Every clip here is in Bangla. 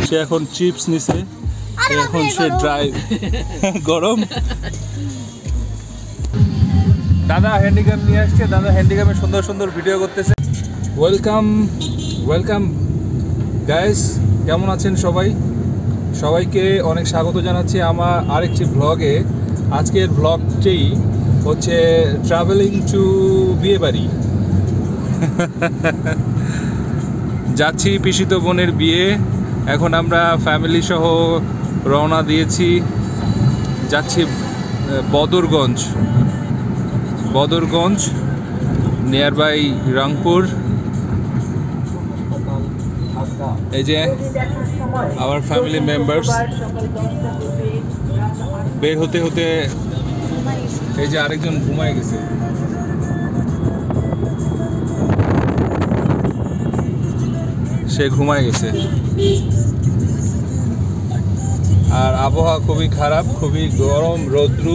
সে এখন চিপস নিছে, এখন সে ড্রাইভ গরম। দাদা হ্যান্ডিক্যাম নিয়ে আসছে, দাদা হ্যান্ডিক্যামে সুন্দর সুন্দর ভিডিও করতেছে। ওয়েলকাম ওয়েলকাম গাইস, কেমন আছেন সবাই? সবাইকে অনেক স্বাগত জানাচ্ছি আমার আরেকটি ব্লগে। আজকের ব্লগটি হচ্ছে ট্রাভেলিং টু বিয়েবাড়ি। যাচ্ছি পিসিত বোনের বিয়ে। এখন আমরা ফ্যামিলি সহ রওনা দিয়েছি, যাচ্ছি বদরগঞ্জ নিয়ার বাই রংপুর। এই যে আমার ফ্যামিলি মেম্বার্স বের হতে হতে এই যে আরেকজন ঘুমায় গেছে। সে ঘুমায় গেছে। আর আবহাওয়া খুবই খারাপ, খুবই গরম রৌদ্র।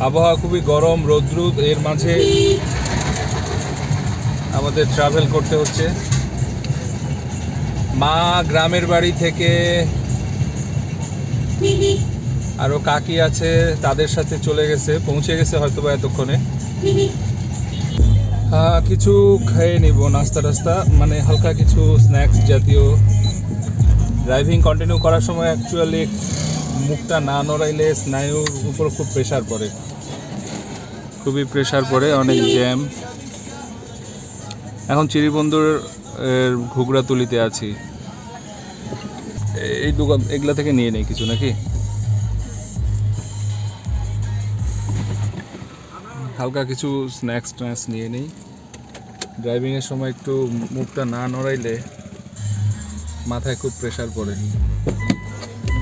আবহাওয়া খুবই গরম রৌদ্র, এর মাঝে আমাদের ট্রাভেল করতে হচ্ছে। মা গ্রামের বাড়ি থেকে আরো কাকি আছে, তাদের সাথে চলে গেছে, পৌঁছে গেছে হয়তো বা এতক্ষণে। কিছু খেয়ে নিব, নাস্তা টাস্তা, মানে হালকা কিছু স্ন্যাক্স জাতীয়। ড্রাইভিং কন্টিনিউ করার সময় অ্যাকচুয়ালি মুখটা না নড়াইলে স্নায়ুর উপর খুব প্রেশার পড়ে, খুবই প্রেশার পড়ে, অনেক জ্যাম। এখন চিরিবন্দর ঘুগড়াতুলিতে আছি। এই দোকান এগুলা থেকে নিয়ে নেই কিছু নাকি, হালকা কিছু স্ন্যাক্স ট্যাক্স নিয়ে নেই। ড্রাইভিংয়ের সময় একটু মুখটা না নড়াইলে মাথায় খুব প্রেশার পড়ে।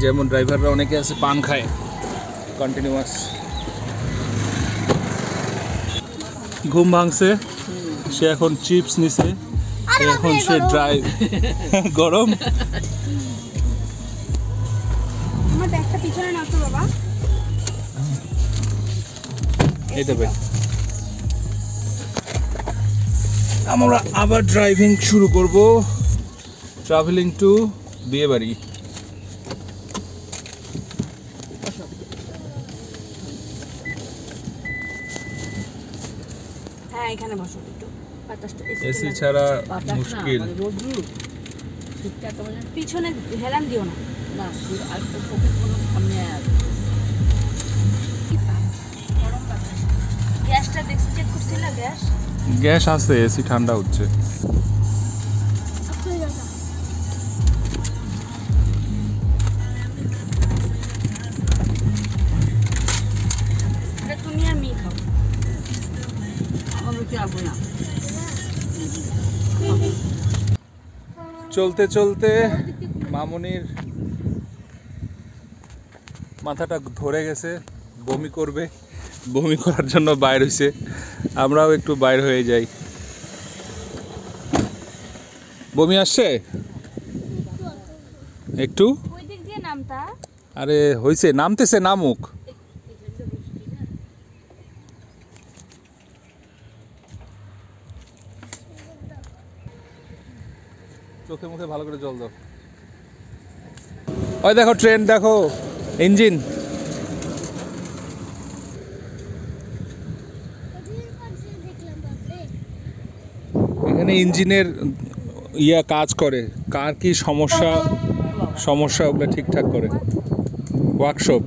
যেমন ড্রাইভাররা অনেকে আছে পান খায় কন্টিনিউয়াস। ঘুম ভাঙছে, সে এখন চিপস নিছে, এখন সে ড্রাইভ গরম। এটা ভাই আমরা আবার ড্রাইভিং শুরু করব, ট্রাভেলিং টু বিয়েবাড়ি। হ্যাঁ এখানে বসো একটু, এসি ছাড়া মুশকিল। পিছনে হেলান দিও না। গ্যাসটা দেখছি, চেক করছিলা গ্যাস? গ্যাস আছে, এসি ঠান্ডা হচ্ছে। তুমি আর মেয়ে খাও, না। চলতে চলতে মামুনির মাথাটা ধরে গেছে, বমি করবে, বমি করার জন্য বাইর হয়েছে। আমরাও একটু বাইর হয়ে যাই। বমি আসছে একটু, আরে হয়েছে, নামতেছে, নামুক। চোখে মুখে ভালো করে জল দাও। ওই দেখো ট্রেন, দেখো ইঞ্জিন। এখানে ইঞ্জিনের কাজ করে, কার কি সমস্যা ওগুলো ঠিকঠাক করে, ওয়ার্কশপ।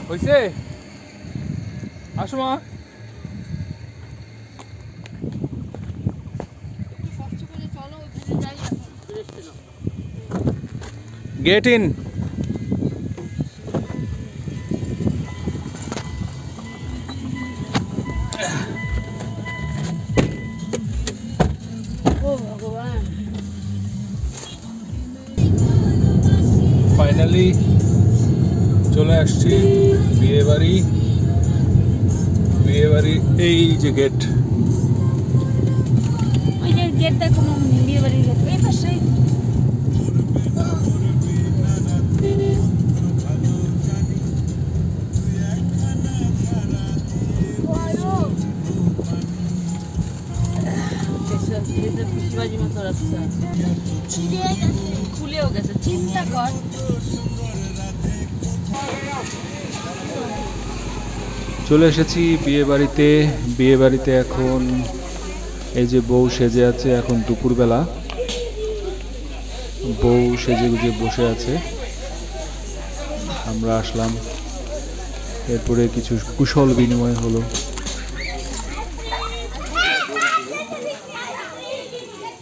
হয়েছে, আসো মা। Get in. ফাইনালি চলে আসছি বিয়ে বাড়ি। এই যে গেট, ওই যে গেট দেখো, বিয়ে বাড়ির গেট এই পাশে। শিবাজি মতো রাস্তা খুলেও গেছে, চিন্তা কর। চলে এসেছি বিয়ে বাড়িতে। এখন এই যে বউ সেজে আছে, এখন দুপুরবেলা বউ সেজে গুজে বসে আছে। আমরা আসলাম, এরপরে কিছু কুশল বিনিময় হলো।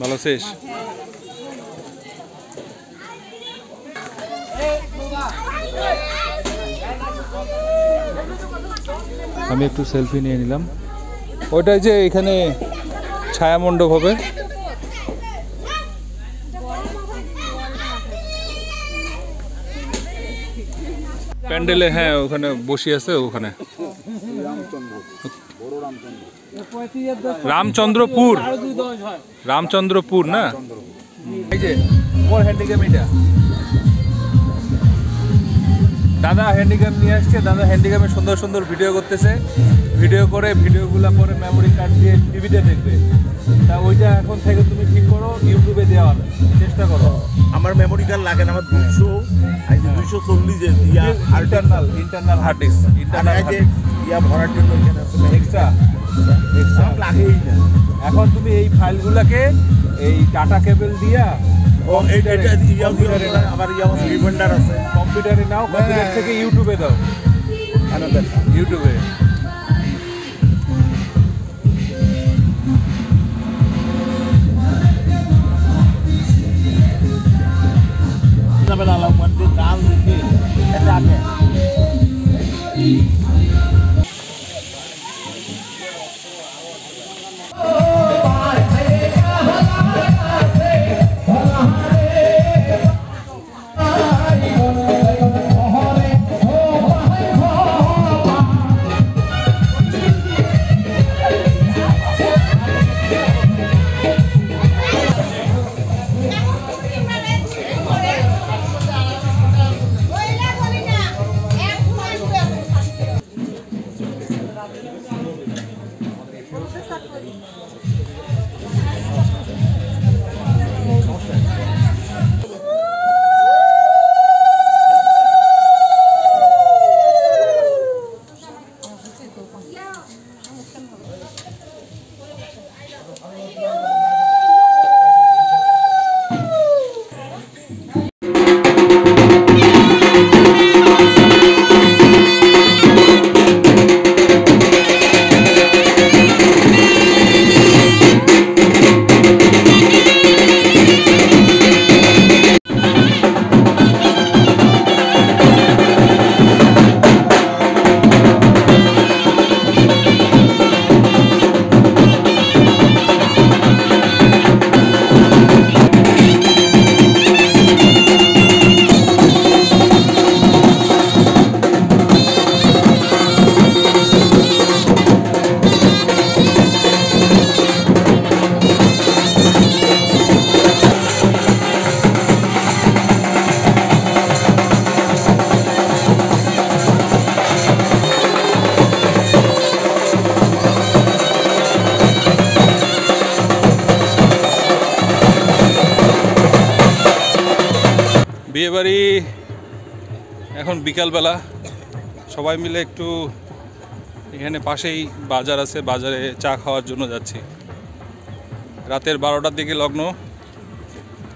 ভালো শেষ। আমি একটু সেলফি নিয়ে নিলাম। ওইটাই যে এখানে ছায়া মণ্ডপ হবে, প্যান্ডেলে। হ্যাঁ, ওখানে বসে আছে, ওখানে রামচন্দ্রপুর না। এই যে ওর হ্যান্ডিক্যাপ, এটা দাদা হ্যান্ডিক্যাপ নিয়ে আসছে। দাদা হ্যান্ডিক্যাপে সুন্দর সুন্দর ভিডিও করতেছে। ভিডিওগুলো পরে মেমোরি কার্ড দিয়ে টিভিতে দেখবে। তা ওইটা এখন থেকে তুমি ঠিক করো, ইউটিউবে দেওয়ার চেষ্টা করো। আমার মেমোরি কার্ড লাগে না, আমার 240 ইন্টারনাল হার্ড ডিস্ক, ভরার জন্য এক্সট্রা লাগেই না। এখন তুমি এই ফাইলগুলোকে এই ডাটা কেবল দিয়া আবার রিমাইন্ডার আছে, কম্পিউটারে নাও, কম্পিউটার থেকে ইউটিউবে দাও, ইউটিউবে। বিয়েবাড়ি এখন বিকালবেলা, সবাই মিলে একটু এখানে পাশেই বাজার আছে, বাজারে চা খাওয়ার জন্য যাচ্ছি। রাতের 12টার দিকে লগ্ন,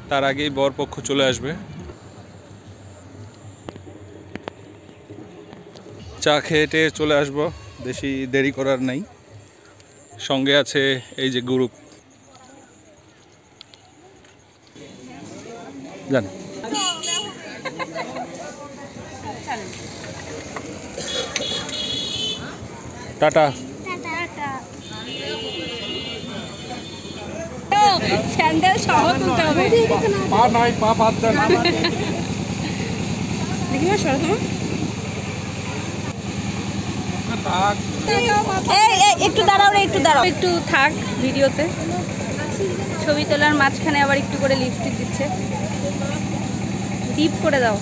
তার আগেই বরপক্ষ চলে আসবে। চা খেয়ে চলে আসবো, বেশি দেরি করার নাই। সঙ্গে আছে এই যে গ্রুপ, জান টাটা। স্যান্ডেল সহ তুলতে হবে। পা নাই, পা বাদ দেন। দেখি না সরো একটু দাঁড়াও রে, একটু দাঁড়াও, একটু থাক ভিডিওতে। ছবি তোলার মাঝখানে আবার একটু করে লিপস্টিক দিচ্ছে। ডিপ করে দাও।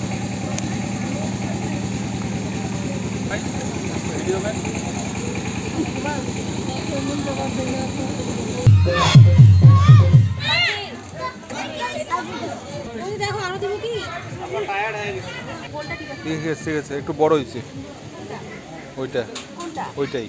ঠিক আছে একটু বড় হয়েছে ওইটাই।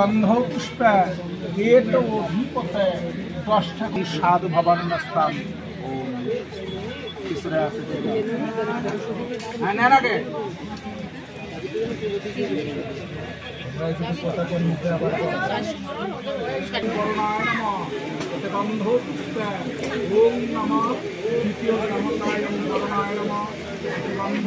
गंध पुष्प गेट अभिपते दशटा साधु भवनस्थान गंध पुष्प ओम नमः द्वितीय नमस्कार गंध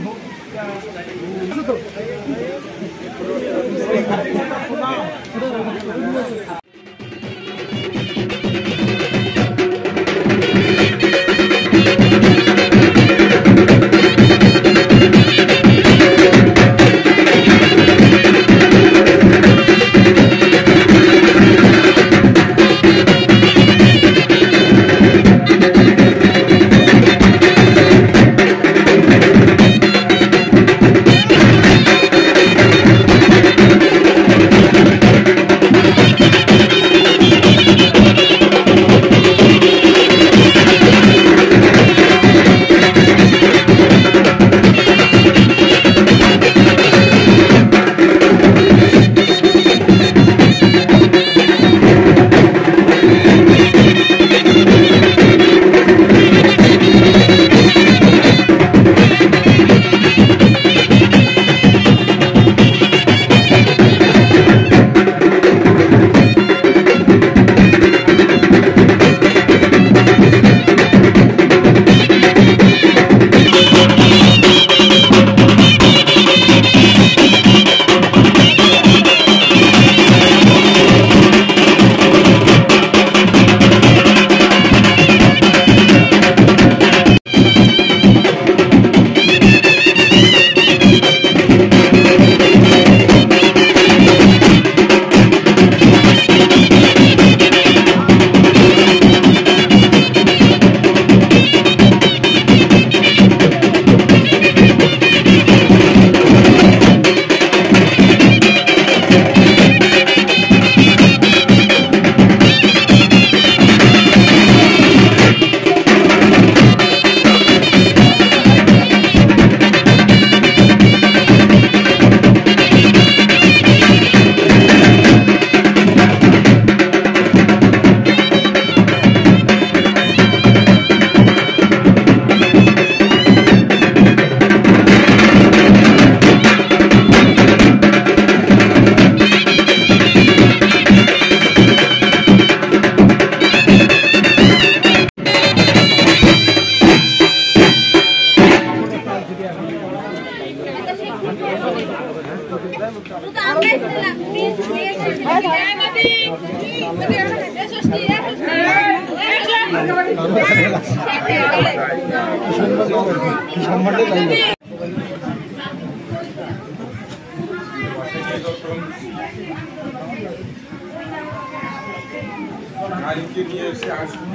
নিয়ে এসে আসুন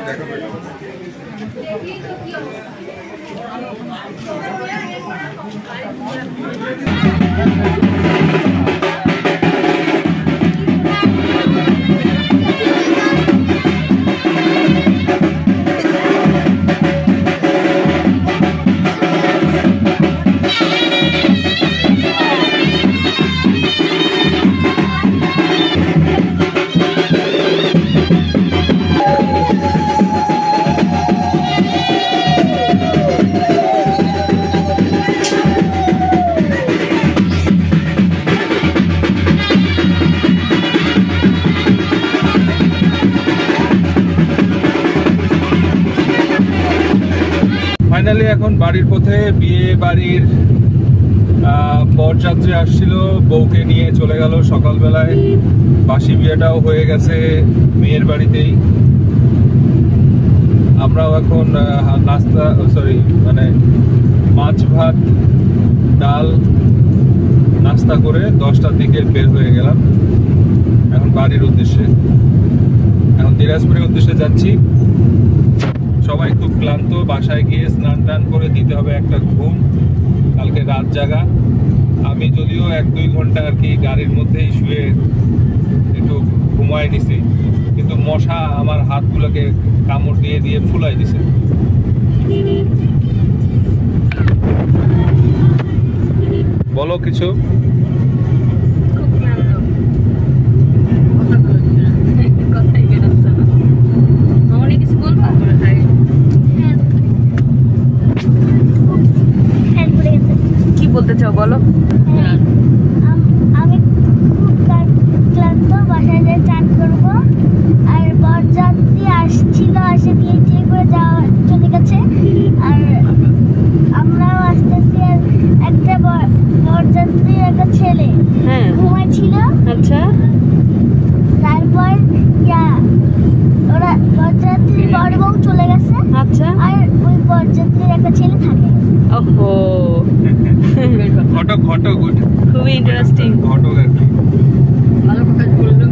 দেখা পেলাম। ফাইনালি এখন বাড়ির পথে, বিয়ে বাড়ির বরযাত্রী আসছিল, বউকে নিয়ে চলে গেল সকালবেলায়। বাসি বিয়েটাও হয়ে গেছে মেয়ের বাড়িতেই। আমরাও এখন নাস্তা মানে মাছ ভাত ডাল নাস্তা করে 10টার দিকে বের হয়ে গেলাম এখন বাড়ির উদ্দেশ্যে। এখন দিনাজপুরের উদ্দেশ্যে যাচ্ছি। সবাই খুব ক্লান্ত, বাসায় গিয়ে স্নান টান করে দিতে হবে একটা ঘুম, কালকে রাত জাগা। আমি যদিও 1-2 ঘন্টা আর কি গাড়ির মধ্যেই শুয়ে একটু ঘুমাই নিছি, কিন্তু মশা আমার হাতগুলোকে কামড় দিয়ে দিয়ে ফুলাই দিছে। বলো কিছু। খুব ক্লান্ত, কথাই বেরোচ্ছে না। মামনি কিছু বলবা? কি বলতে চাও বলো? আমি খুব ক্লান্ত, বাসায় যেয়ে চান করবো। আর বরযাত্রী আসছিল, আসে বিয়ে টিয়ে করে যাওয়া চলে গেছে। আর আমরাও আসতেছি। আর একটা বরযাত্রীর একটা ছেলে ঘুমাইছিল। আচ্ছা, তারপর ওরা বরযাত্রীর বড় বউ চলে গেছে। আচ্ছা, আর ওই বরযাত্রীর একটা ছেলে থাকে। ওহো, ঘটক খুবই ইন্টারেস্টিং। ঘটক আর কি। ভালো কথা বললো।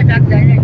ডাক যায় না।